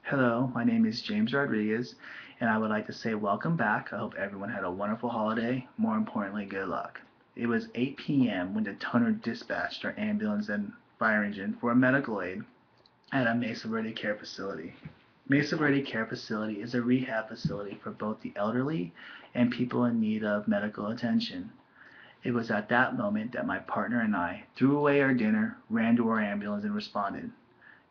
Hello, my name is James Rodriguez, and I would like to say welcome back. I hope everyone had a wonderful holiday. More importantly, good luck. It was 8 p.m. when the toner dispatched our ambulance and fire engine for a medical aid at a Mesa Verde Care Facility. Mesa Verde Care Facility is a rehab facility for both the elderly and people in need of medical attention. It was at that moment that my partner and I threw away our dinner, ran to our ambulance, and responded.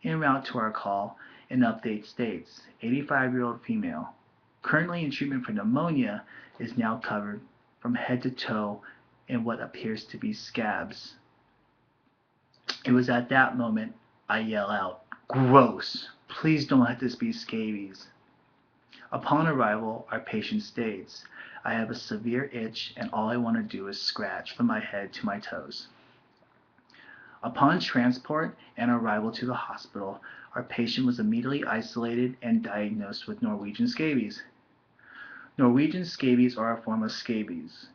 En route to our call, an update states 85-year-old female, currently in treatment for pneumonia, is now covered from head to toe in what appears to be scabs. It was at that moment I yell out, "Gross! Please don't let this be scabies." Upon arrival, our patient states, "I have a severe itch and all I want to do is scratch from my head to my toes." Upon transport and arrival to the hospital, our patient was immediately isolated and diagnosed with Norwegian scabies. Norwegian scabies are a form of scabies.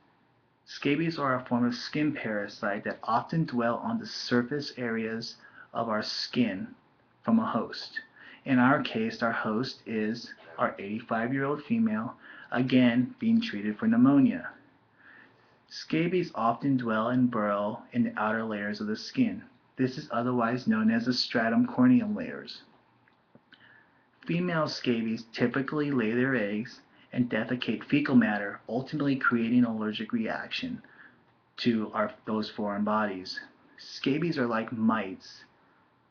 Scabies are a form of skin parasite that often dwell on the surface areas of our skin from a host. In our case, our host is our 85-year-old female, again being treated for pneumonia. Scabies often dwell and burrow in the outer layers of the skin. This is otherwise known as the stratum corneum layers. Female scabies typically lay their eggs and defecate fecal matter, ultimately creating an allergic reaction to those foreign bodies. Scabies are like mites.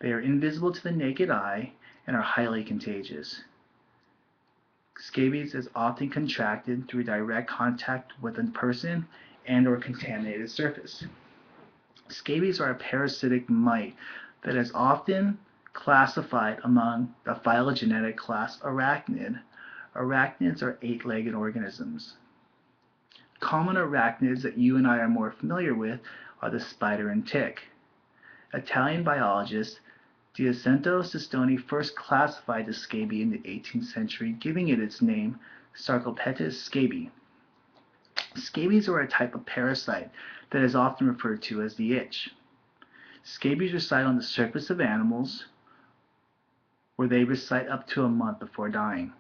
They are invisible to the naked eye and are highly contagious. Scabies is often contracted through direct contact with a person and/or contaminated surface. Scabies are a parasitic mite that is often classified among the phylogenetic class Arachnid. Arachnids are eight-legged organisms. Common arachnids that you and I are more familiar with are the spider and tick. Italian biologist Giacinto Sistoni first classified the scaby in the 18th century, giving it its name, Sarcoptes scabi. Scabies are a type of parasite that is often referred to as the itch. Scabies reside on the surface of animals, where they reside up to a month before dying.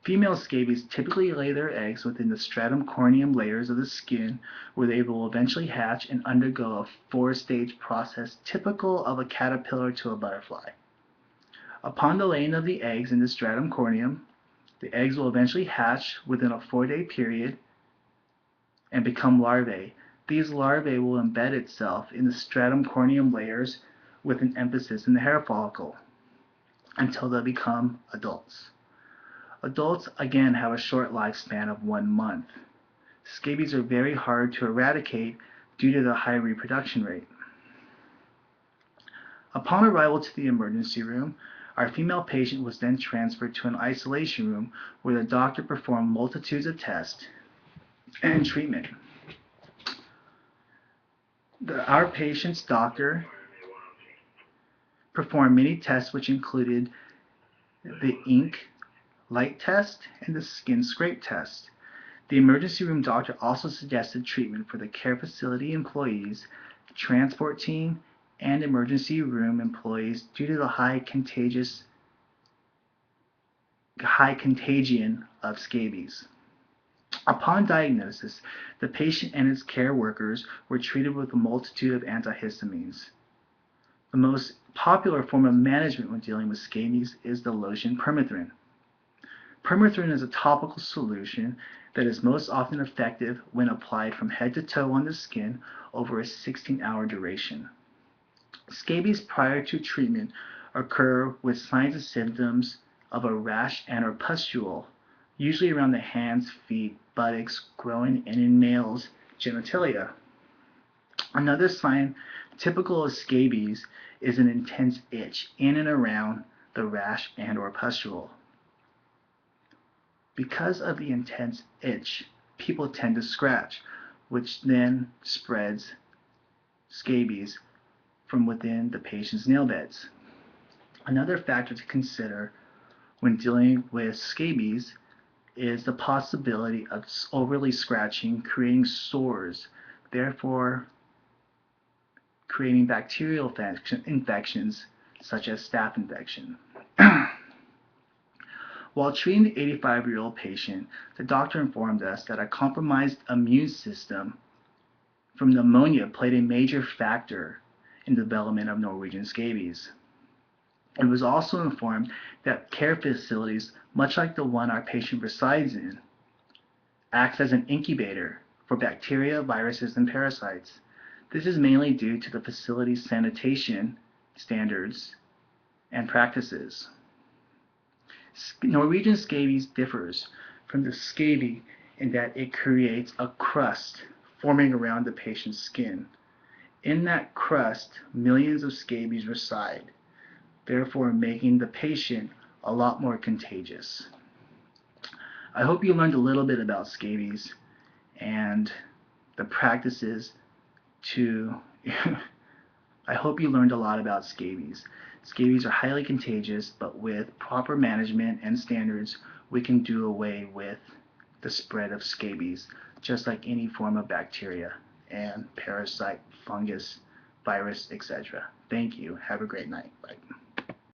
Female scabies typically lay their eggs within the stratum corneum layers of the skin, where they will eventually hatch and undergo a four-stage process typical of a caterpillar to a butterfly. Upon the laying of the eggs in the stratum corneum, the eggs will eventually hatch within a 4-day period and become larvae. These larvae will embed itself in the stratum corneum layers with an emphasis in the hair follicle until they become adults. Adults again have a short lifespan of 1 month. Scabies are very hard to eradicate due to the high reproduction rate. Upon arrival to the emergency room, our female patient was then transferred to an isolation room where the doctor performed multitudes of tests and treatment. Our patient's doctor performed many tests which included the ink light test and the skin scrape test. The emergency room doctor also suggested treatment for the care facility employees, transport team, and emergency room employees due to the high contagion of scabies. Upon diagnosis, the patient and his care workers were treated with a multitude of antihistamines. The most popular form of management when dealing with scabies is the lotion permethrin. Permethrin is a topical solution that is most often effective when applied from head to toe on the skin over a 16-hour duration. Scabies prior to treatment occur with signs and symptoms of a rash and/or pustule, usually around the hands, feet, buttocks, groin, and in males' genitalia. Another sign typical of scabies is an intense itch in and around the rash and/or pustule. Because of the intense itch, people tend to scratch, which then spreads scabies from within the patient's nail beds. Another factor to consider when dealing with scabies is the possibility of overly scratching, creating sores, therefore creating bacterial infections such as staph infection. While treating the 85-year-old patient, the doctor informed us that a compromised immune system from pneumonia played a major factor in the development of Norwegian scabies. It was also informed that care facilities, much like the one our patient resides in, acts as an incubator for bacteria, viruses, and parasites. This is mainly due to the facility's sanitation standards and practices. Norwegian scabies differs from the scabie in that it creates a crust forming around the patient's skin. In that crust, millions of scabies reside, therefore making the patient a lot more contagious. I hope you learned a little bit about scabies and the practices to I hope you learned a lot about scabies. Scabies are highly contagious, but with proper management and standards, we can do away with the spread of scabies, just like any form of bacteria and parasite, fungus, virus, etc. Thank you. Have a great night. Bye.